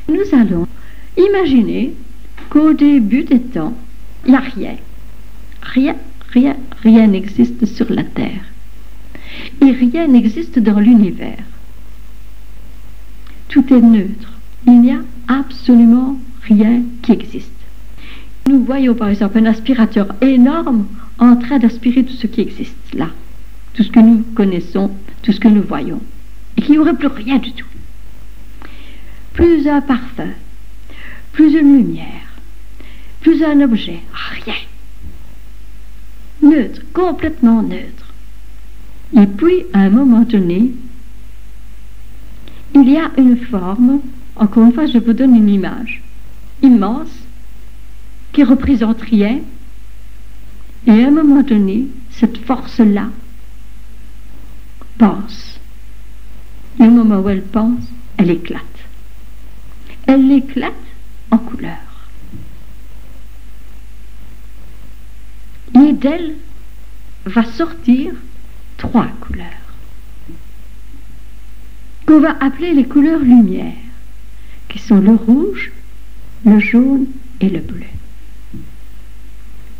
Nous allons imaginer qu'au début des temps, il n'y a rien. Rien n'existe sur la Terre. Et rien n'existe dans l'univers. Tout est neutre. Il n'y a absolument rien qui existe. Nous voyons par exemple un aspirateur énorme en train d'aspirer tout ce qui existe là. Tout ce que nous connaissons, tout ce que nous voyons. Et qu'il n'y aurait plus rien du tout. Plus un parfum, plus une lumière, plus un objet, rien. Neutre, complètement neutre. Et puis, à un moment donné, il y a une forme, encore une fois, je vous donne une image, immense, qui représente rien, et à un moment donné, cette force-là pense. Et au moment où elle pense, elle éclate. Elle éclate en couleurs. Et d'elle va sortir 3 couleurs, qu'on va appeler les couleurs lumière, qui sont le rouge, le jaune et le bleu.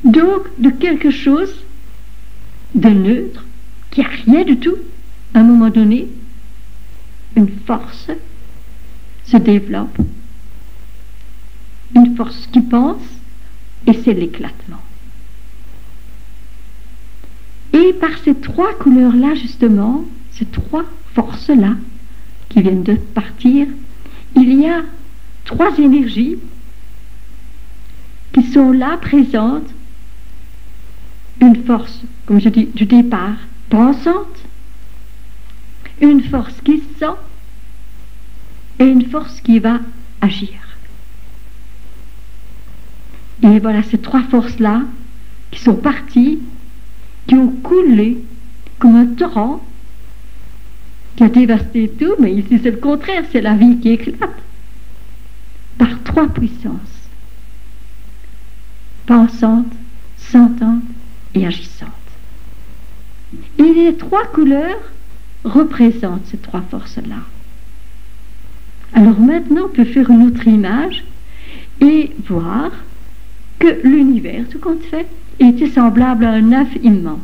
Donc, de quelque chose de neutre, qui n'a rien du tout, à un moment donné, une force se développe, une force qui pense, et c'est l'éclatement. Et par ces 3 couleurs-là, justement, ces 3 forces-là, qui viennent de partir, il y a 3 énergies qui sont là, présentes. Une force, comme je dis, du départ, pensante, une force qui sent, et une force qui va agir. Et voilà ces 3 forces-là qui sont parties, qui ont coulé comme un torrent, qui a dévasté tout, mais ici c'est le contraire, c'est la vie qui éclate, par 3 puissances, pensante, sentante et agissante. Et les 3 couleurs représentent ces 3 forces-là. Alors maintenant, on peut faire une autre image et voir que l'univers, tout compte fait, était semblable à un œuf immense.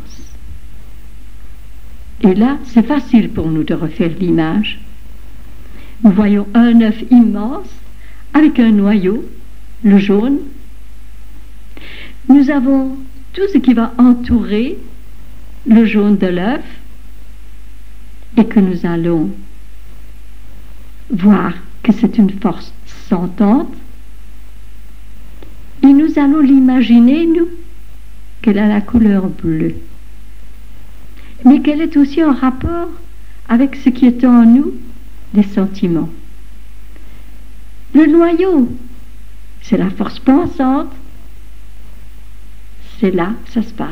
Et là, c'est facile pour nous de refaire l'image. Nous voyons un œuf immense avec un noyau, le jaune. Nous avons tout ce qui va entourer le jaune de l'œuf et que nous allons voir que c'est une force sentante. Et nous allons l'imaginer, nous, qu'elle a la couleur bleue. Mais qu'elle est aussi en rapport avec ce qui est en nous, des sentiments. Le noyau, c'est la force pensante. C'est là que ça se passe.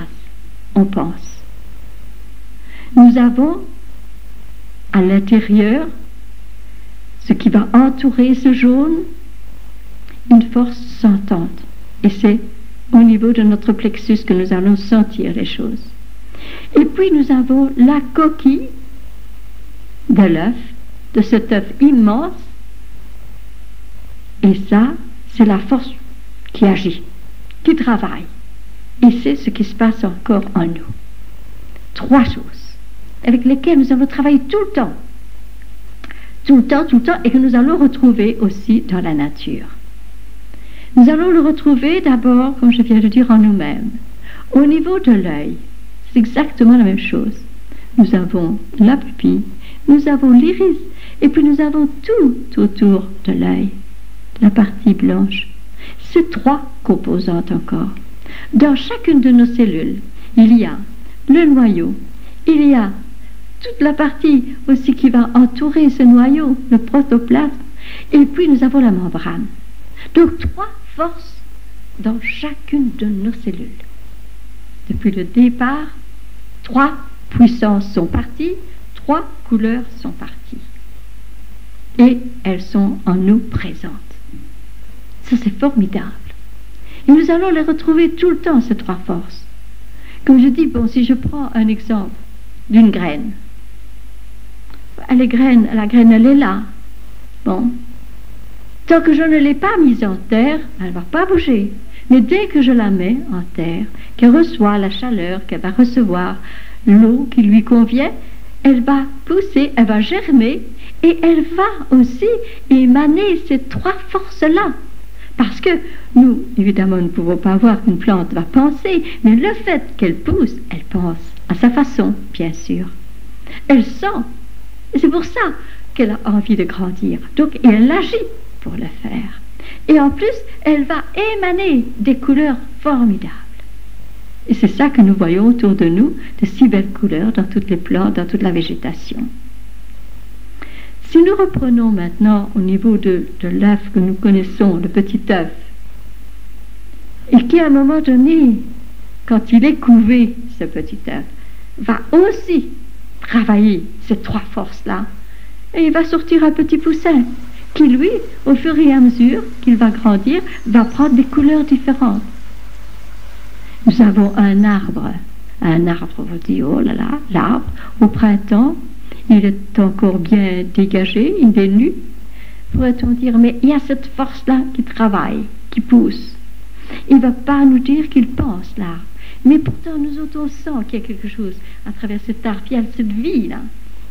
On pense. Nous avons à l'intérieur ce qui va entourer ce jaune, une force sentante. Et c'est au niveau de notre plexus que nous allons sentir les choses. Et puis nous avons la coquille de l'œuf, de cet œuf immense. Et ça, c'est la force qui agit, qui travaille. Et c'est ce qui se passe encore en nous. 3 choses avec lesquelles nous allons travailler tout le temps. Tout le temps, et que nous allons retrouver aussi dans la nature. Nous allons le retrouver d'abord, comme je viens de dire, en nous-mêmes. Au niveau de l'œil, c'est exactement la même chose. Nous avons la pupille, nous avons l'iris, et puis nous avons tout autour de l'œil, la partie blanche. C'est 3 composantes encore. Dans chacune de nos cellules, il y a le noyau, il y a toute la partie aussi qui va entourer ce noyau, le protoplasme, et puis nous avons la membrane. Donc 3 forces dans chacune de nos cellules. Depuis le départ, 3 puissances sont parties, 3 couleurs sont parties. Et elles sont en nous présentes. Ça, c'est formidable. Et nous allons les retrouver tout le temps, ces 3 forces. Comme je dis, bon, si je prends un exemple d'une graine, la graine, elle est là. Bon. Tant que je ne l'ai pas mise en terre, elle ne va pas bouger. Mais dès que je la mets en terre, qu'elle reçoit la chaleur, qu'elle va recevoir l'eau qui lui convient, elle va pousser, elle va germer et elle va aussi émaner ces trois forces-là. Parce que nous, évidemment, ne pouvons pas voir qu'une plante va penser, mais le fait qu'elle pousse, elle pense à sa façon, bien sûr. Elle sent. Et c'est pour ça qu'elle a envie de grandir. Donc, et elle agit pour le faire. Et en plus, elle va émaner des couleurs formidables. Et c'est ça que nous voyons autour de nous, de si belles couleurs dans toutes les plantes, dans toute la végétation. Si nous reprenons maintenant au niveau de l'œuf que nous connaissons, le petit œuf, et qui à un moment donné, quand il est couvé, ce petit œuf, va aussi travailler ces trois forces-là, et il va sortir un petit poussin, qui lui, au fur et à mesure qu'il va grandir, va prendre des couleurs différentes. Nous avons un arbre, on dit, oh là là, l'arbre, au printemps, il est encore bien dégagé, il est nu. Pourrait-on dire, mais il y a cette force-là qui travaille, qui pousse. Il ne va pas nous dire qu'il pense, l'arbre. Mais pourtant, nous autres, on sent qu'il y a quelque chose à travers cet arbre. Il y a cette vie-là,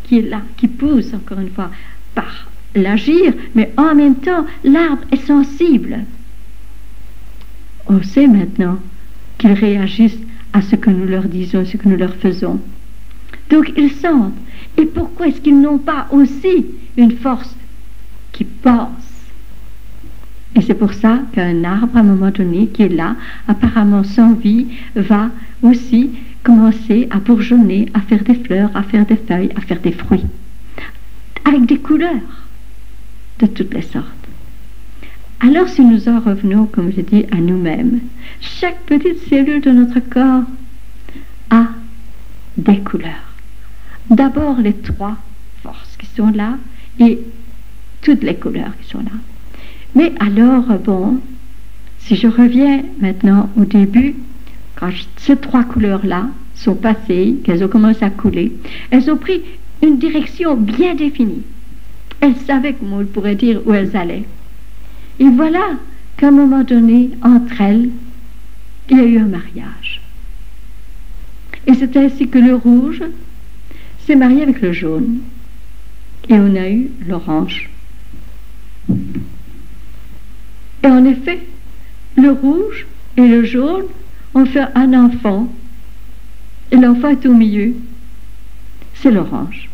qui est là, qui pousse, encore une fois, par l'agir, mais en même temps, l'arbre est sensible. On sait maintenant qu'ils réagissent à ce que nous leur disons, ce que nous leur faisons. Donc, ils sentent. Et pourquoi est-ce qu'ils n'ont pas aussi une force qui pense? Et c'est pour ça qu'un arbre, à un moment donné, qui est là, apparemment sans vie, va aussi commencer à bourgeonner, à faire des fleurs, à faire des feuilles, à faire des fruits, avec des couleurs de toutes les sortes. Alors, si nous en revenons, comme je dis, à nous-mêmes, chaque petite cellule de notre corps a des couleurs. D'abord les trois forces qui sont là et toutes les couleurs qui sont là. Mais alors, bon, si je reviens maintenant au début, quand ces trois couleurs-là sont passées, qu'elles ont commencé à couler, elles ont pris une direction bien définie. Elles savaient, comme on pourrait dire, où elles allaient. Et voilà qu'à un moment donné, entre elles, il y a eu un mariage. Et c'est ainsi que le rouge s'est marié avec le jaune. Et on a eu l'orange. Et en effet, le rouge et le jaune ont fait un enfant. Et l'enfant est au milieu. C'est l'orange.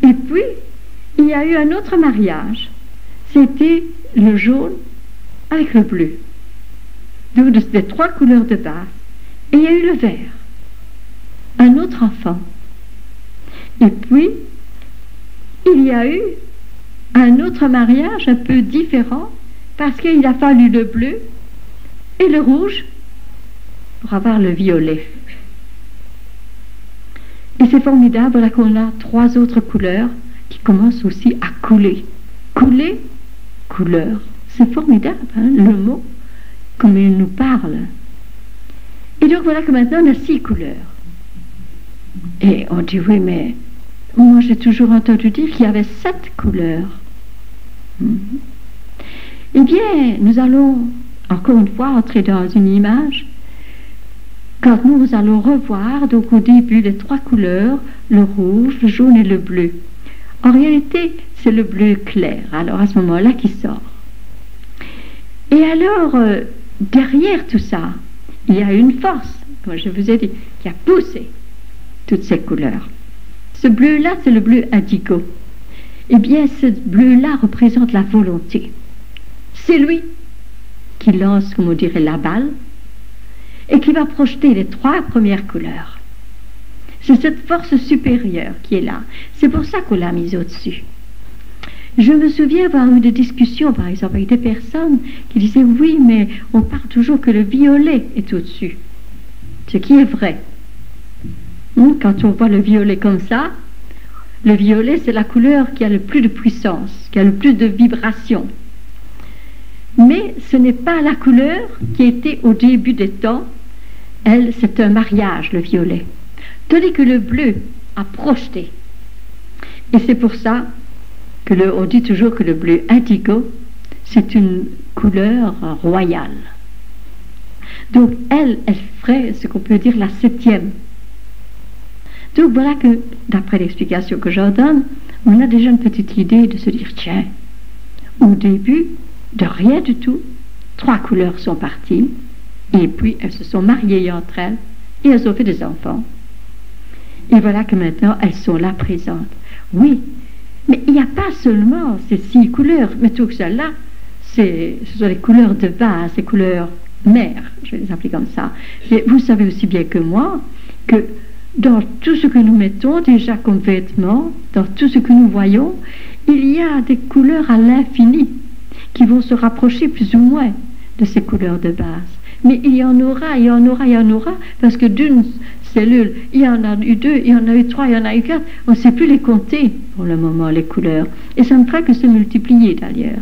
Et puis, il y a eu un autre mariage. C'était le jaune avec le bleu. Donc, des trois couleurs de base. Et il y a eu le vert. Un autre enfant. Et puis, il y a eu un autre mariage un peu différent parce qu'il a fallu le bleu et le rouge pour avoir le violet. Et c'est formidable, voilà qu'on a trois autres couleurs qui commencent aussi à couler. Couler, couleur. C'est formidable, hein, le mot, comme il nous parle. Et donc voilà que maintenant on a 6 couleurs. Et on dit, oui, mais moi j'ai toujours entendu dire qu'il y avait 7 couleurs. Eh bien, nous allons encore une fois entrer dans une image. Quand nous allons revoir, donc au début, les 3 couleurs, le rouge, le jaune et le bleu. En réalité, c'est le bleu clair, alors à ce moment-là, qui sort. Et alors, derrière tout ça, il y a une force, comme je vous ai dit, qui a poussé toutes ces couleurs. Ce bleu-là, c'est le bleu indigo. Eh bien, ce bleu-là représente la volonté. C'est lui qui lance, comme on dirait, la balle et qui va projeter les 3 premières couleurs. C'est cette force supérieure qui est là. C'est pour ça qu'on l'a mise au-dessus. Je me souviens avoir eu des discussions, par exemple, avec des personnes qui disaient, oui, mais on parle toujours que le violet est au-dessus. Ce qui est vrai. Quand on voit le violet comme ça, le violet, c'est la couleur qui a le plus de puissance, qui a le plus de vibration. Mais ce n'est pas la couleur qui était au début des temps. Elle, c'est un mariage, le violet. Tandis que le bleu a projeté. Et c'est pour ça on dit toujours que le bleu indigo, c'est une couleur royale. Donc elle ferait ce qu'on peut dire la 7e. Donc voilà que, d'après l'explication que j'en donne, on a déjà une petite idée de se dire, tiens, au début, de rien du tout, 3 couleurs sont parties, et puis elles se sont mariées entre elles, et elles ont fait des enfants. Et voilà que maintenant, elles sont là présentes. Oui, mais il n'y a pas seulement ces 6 couleurs, mais tout celles-là, ce sont les couleurs de base, les couleurs mères, je vais les appeler comme ça. Mais vous savez aussi bien que moi, que dans tout ce que nous mettons déjà comme vêtements, dans tout ce que nous voyons, il y a des couleurs à l'infini qui vont se rapprocher plus ou moins de ces couleurs de base. Mais il y en aura, il y en aura, il y en aura, parce que d'une cellule, il y en a eu 2, il y en a eu 3, il y en a eu 4, on ne sait plus les compter pour le moment, les couleurs. Et ça ne fera que se multiplier d'ailleurs.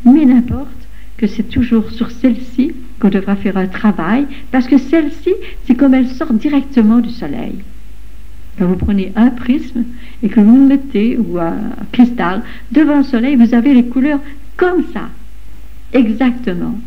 Mais n'importe que c'est toujours sur celle-ci qu'on devra faire un travail, parce que celle-ci, c'est comme elle sort directement du soleil. Quand vous prenez un prisme et que vous le mettez, ou un cristal, devant le soleil, vous avez les couleurs comme ça, exactement.